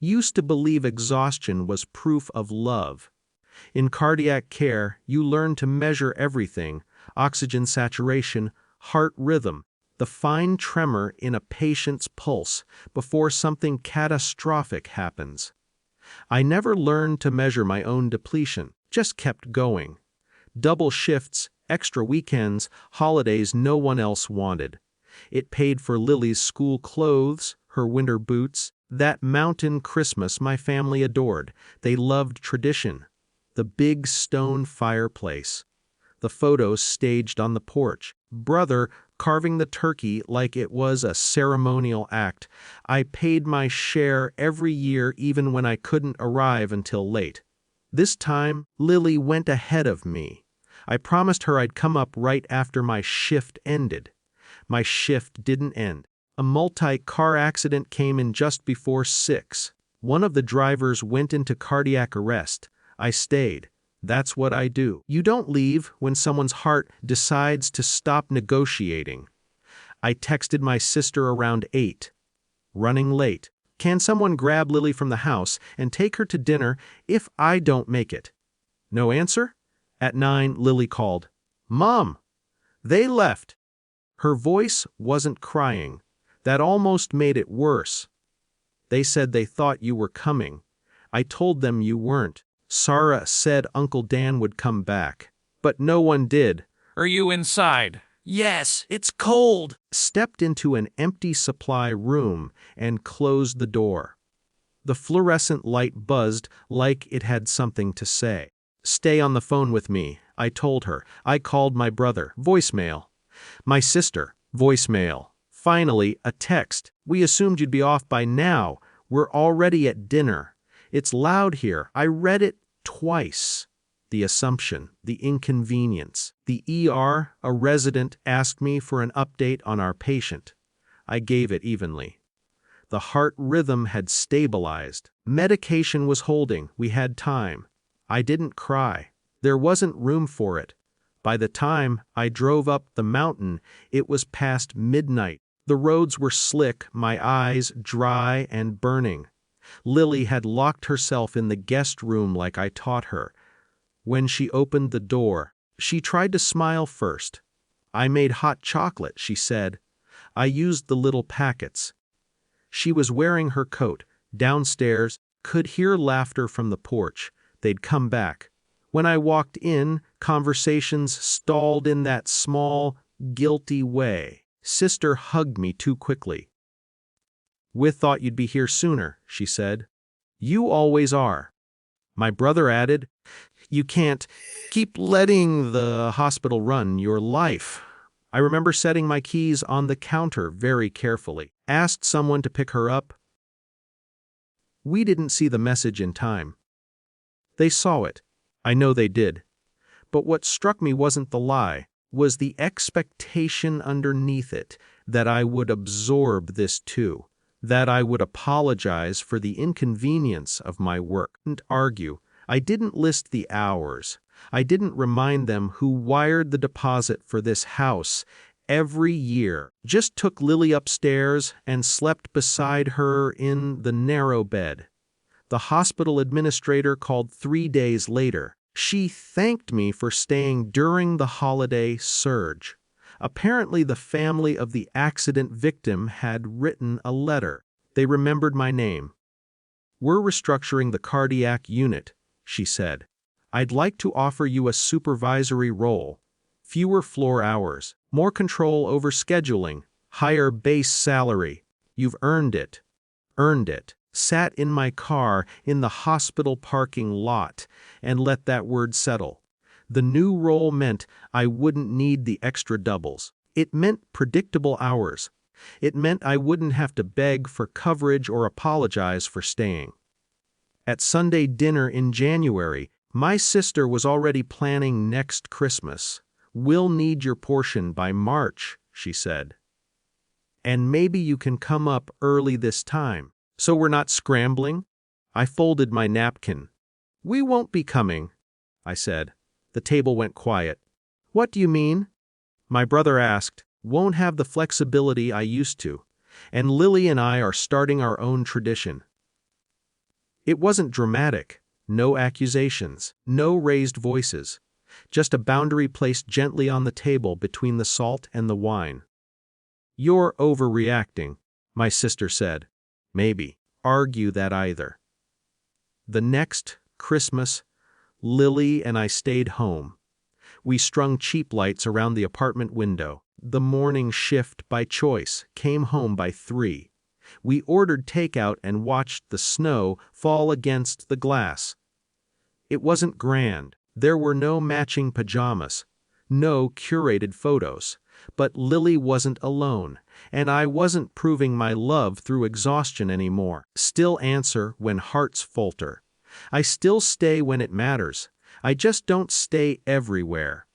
used to believe exhaustion was proof of love. In cardiac care, you learn to measure everything: oxygen saturation, heart rhythm, the fine tremor in a patient's pulse before something catastrophic happens. I never learned to measure my own depletion, just kept going. Double shifts, extra weekends, holidays no one else wanted. It paid for Lily's school clothes, her winter boots, that mountain Christmas my family adored. They loved tradition. The big stone fireplace. The photos staged on the porch. Brother carving the turkey like it was a ceremonial act. I paid my share every year even when I couldn't arrive until late. This time, Lily went ahead of me. I promised her I'd come up right after my shift ended. My shift didn't end. A multi-car accident came in just before 6. One of the drivers went into cardiac arrest. I stayed. That's what I do. You don't leave when someone's heart decides to stop negotiating. I texted my sister around 8. Running late. Can someone grab Lily from the house and take her to dinner if I don't make it? No answer? At 9, Lily called. Mom! They left. Her voice wasn't crying. That almost made it worse. They said they thought you were coming. I told them you weren't. Sarah said Uncle Dan would come back. But no one did. Are you inside? Yes, it's cold. Stepped into an empty supply room and closed the door. The fluorescent light buzzed like it had something to say. Stay on the phone with me, I told her. I called my brother. Voicemail. My sister. Voicemail. Finally, a text. We assumed you'd be off by now. We're already at dinner. It's loud here. I read it twice. The assumption, the inconvenience. The ER, a resident, asked me for an update on our patient. I gave it evenly. The heart rhythm had stabilized. Medication was holding. We had time. I didn't cry. There wasn't room for it. By the time I drove up the mountain, it was past midnight. The roads were slick, my eyes dry and burning. Lily had locked herself in the guest room like I taught her. When she opened the door, she tried to smile first. I made hot chocolate, she said. I used the little packets. She was wearing her coat. Downstairs, could hear laughter from the porch. They'd come back. When I walked in, conversations stalled in that small, guilty way. Sister hugged me too quickly. We thought you'd be here sooner, she said. You always are. My brother added, you can't keep letting the hospital run your life. I remember setting my keys on the counter very carefully. Asked someone to pick her up. We didn't see the message in time. They saw it. I know they did. But what struck me wasn't the lie, was the expectation underneath it that I would absorb this too, that I would apologize for the inconvenience of my work and argue. I didn't list the hours. I didn't remind them who wired the deposit for this house every year. Just took Lily upstairs and slept beside her in the narrow bed. The hospital administrator called 3 days later. She thanked me for staying during the holiday surge. Apparently, the family of the accident victim had written a letter. They remembered my name. We're restructuring the cardiac unit, she said. I'd like to offer you a supervisory role. Fewer floor hours, more control over scheduling, higher base salary. You've earned it. Earned it. Sat in my car in the hospital parking lot and let that word settle. The new role meant I wouldn't need the extra doubles. It meant predictable hours. It meant I wouldn't have to beg for coverage or apologize for staying. At Sunday dinner in January, my sister was already planning next Christmas. We'll need your portion by March, she said. And maybe you can come up early this time. So we're not scrambling? I folded my napkin. We won't be coming, I said. The table went quiet. What do you mean? My brother asked. Won't have the flexibility I used to. And Lily and I are starting our own tradition. It wasn't dramatic. No accusations, no raised voices. Just a boundary placed gently on the table between the salt and the wine. "You're overreacting," my sister said. "Maybe. Argue that either." The next Christmas, Lily and I stayed home. We strung cheap lights around the apartment window. The morning shift by choice, came home by 3. We ordered takeout and watched the snow fall against the glass. It wasn't grand. There were no matching pajamas, no curated photos. But Lily wasn't alone, and I wasn't proving my love through exhaustion anymore. Still answer when hearts falter. I still stay when it matters. I just don't stay everywhere.